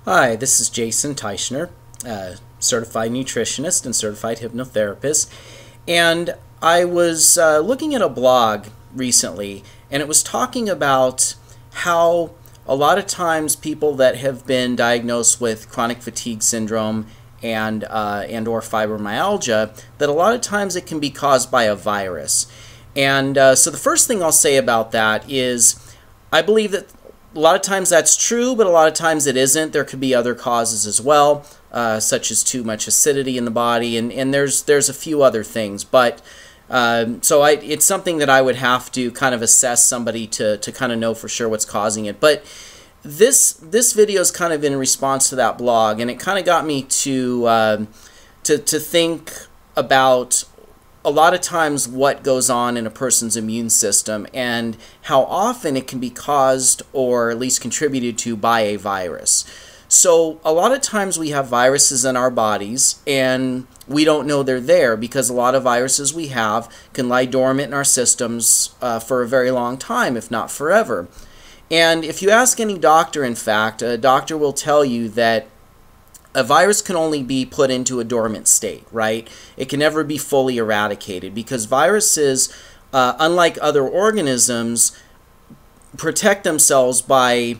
Hi, this is Jason Teichner, certified nutritionist and certified hypnotherapist. And I was looking at a blog recently, and it was talking about how a lot of times people that have been diagnosed with chronic fatigue syndrome and or fibromyalgia, that a lot of times it can be caused by a virus. And so the first thing I'll say about that is I believe that a lot of times that's true, but a lot of times it isn't. There could be other causes as well, such as too much acidity in the body, and there's a few other things. But it's something that I would have to kind of assess somebody to kind of know for sure what's causing it. But this video is kind of in response to that blog, and it kind of got me to think about a lot of times what goes on in a person's immune system and how often it can be caused or at least contributed to by a virus. So a lot of times we have viruses in our bodies and we don't know they're there because a lot of viruses we have can lie dormant in our systems for a very long time, if not forever. And if you ask any doctor, in fact, a doctor will tell you that a virus can only be put into a dormant state, right? It can never be fully eradicated because viruses, unlike other organisms, protect themselves by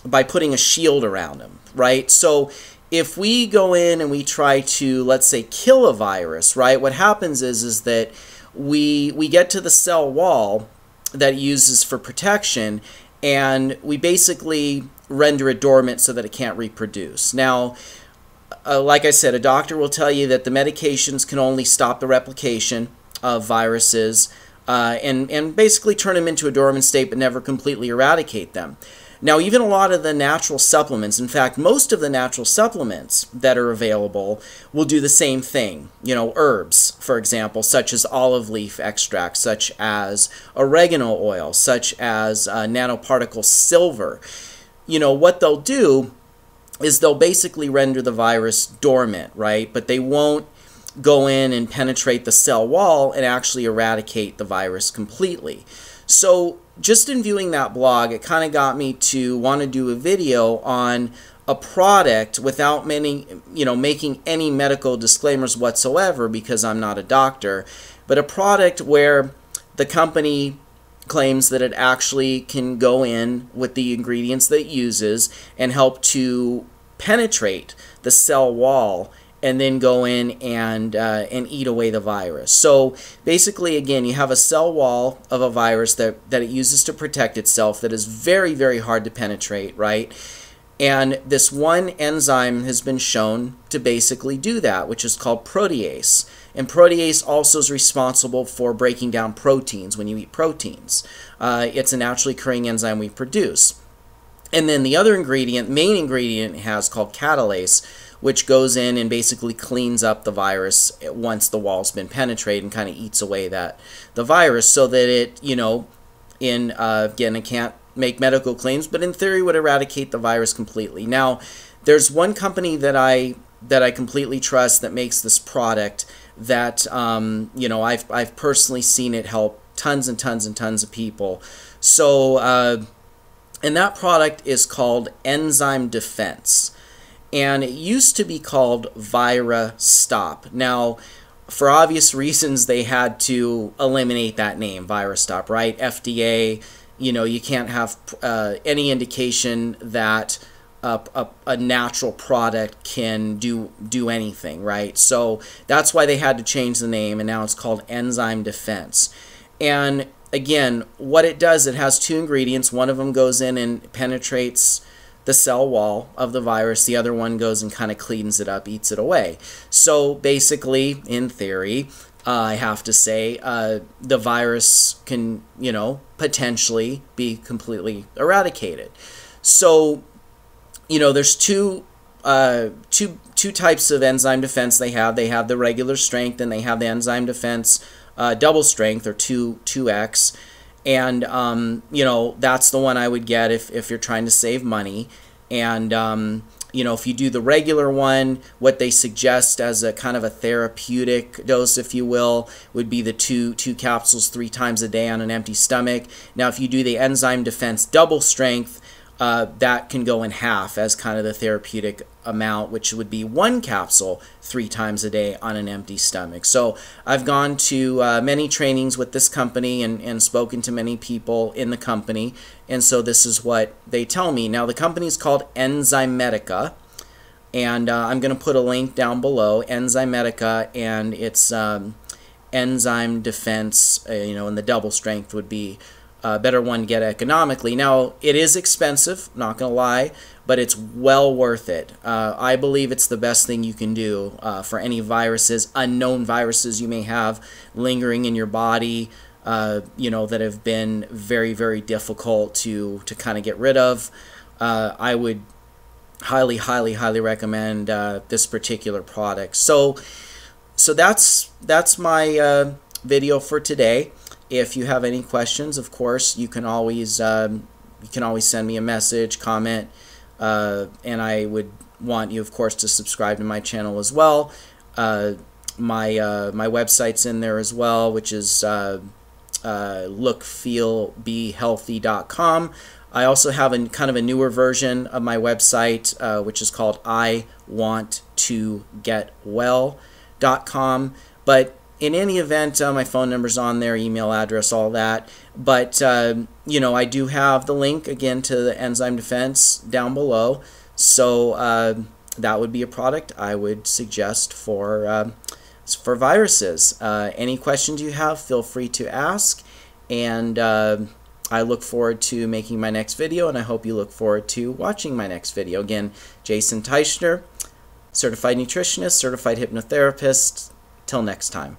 putting a shield around them, right? So if we go in and we try to, let's say, kill a virus, right, what happens is that we get to the cell wall that it uses for protection, and we basically render it dormant so that it can't reproduce. Now, like I said, a doctor will tell you that the medications can only stop the replication of viruses and basically turn them into a dormant state but never completely eradicate them. Now, even a lot of the natural supplements, in fact, most of the natural supplements that are available will do the same thing. You know, herbs, for example, such as olive leaf extract, such as oregano oil, such as nanoparticle silver. You know, what they'll do is they'll basically render the virus dormant, right? But they won't go in and penetrate the cell wall and actually eradicate the virus completely. So just in viewing that blog, it kind of got me to want to do a video on a product without making any medical disclaimers whatsoever because I'm not a doctor, but a product where the company claims that it actually can go in with the ingredients that it uses and help to penetrate the cell wall and then go in and eat away the virus. So basically, again, you have a cell wall of a virus that it uses to protect itself that is very, very hard to penetrate, right? And this one enzyme has been shown to basically do that, which is called protease. And protease also is responsible for breaking down proteins when you eat proteins. It's a naturally occurring enzyme we produce. And then the other ingredient, main ingredient it has called catalase, which goes in and basically cleans up the virus once the wall's been penetrated and kind of eats away the virus so that it, again, it can't make medical claims, but in theory would eradicate the virus completely. Now, there's one company that I completely trust that makes this product that I've personally seen it help tons and tons and tons of people. So and that product is called Enzyme Defense, and it used to be called ViraStop. Now, for obvious reasons, they had to eliminate that name, ViraStop, right? FDA, you can't have any indication that a natural product can do anything, right? So that's why they had to change the name, and now it's called Enzyme Defense. And again, what it does, it has two ingredients. One of them goes in and penetrates the cell wall of the virus. The other one goes and kind of cleans it up, eats it away. So basically, in theory, I have to say, the virus can, potentially be completely eradicated. So, there's two types of enzyme defense they have. They have the regular strength and they have the enzyme defense double strength, or 2x. And, that's the one I would get if you're trying to save money. And, if you do the regular one, what they suggest as a kind of a therapeutic dose, if you will, would be the two capsules 3 times a day on an empty stomach. Now, if you do the enzyme defense double strength, that can go in half as kind of the therapeutic amount, which would be 1 capsule 3 times a day on an empty stomach. So I've gone to many trainings with this company and spoken to many people in the company, and so this is what they tell me. Now the company is called Enzymedica, and I'm going to put a link down below, Enzymedica, and it's enzyme defense, and the double strength would be a better one to get economically. Now, it is expensive, not going to lie, but it's well worth it. I believe it's the best thing you can do for any viruses, unknown viruses you may have lingering in your body, that have been very, very difficult to kind of get rid of. I would highly, highly, highly recommend this particular product. So that's my video for today. If you have any questions, of course, you can always send me a message, comment, and I would want you, of course, to subscribe to my channel as well. My website's in there as well, which is lookfeelbehealthy.com. I also have a kind of a newer version of my website, which is called iwanttogetwell.com. But in any event, my phone number's on there, email address, all that. But, I do have the link, again, to the Enzyme Defense down below. So that would be a product I would suggest for viruses. Any questions you have, feel free to ask. And I look forward to making my next video, and I hope you look forward to watching my next video. Again, Jason Teichner, certified nutritionist, certified hypnotherapist. Till next time.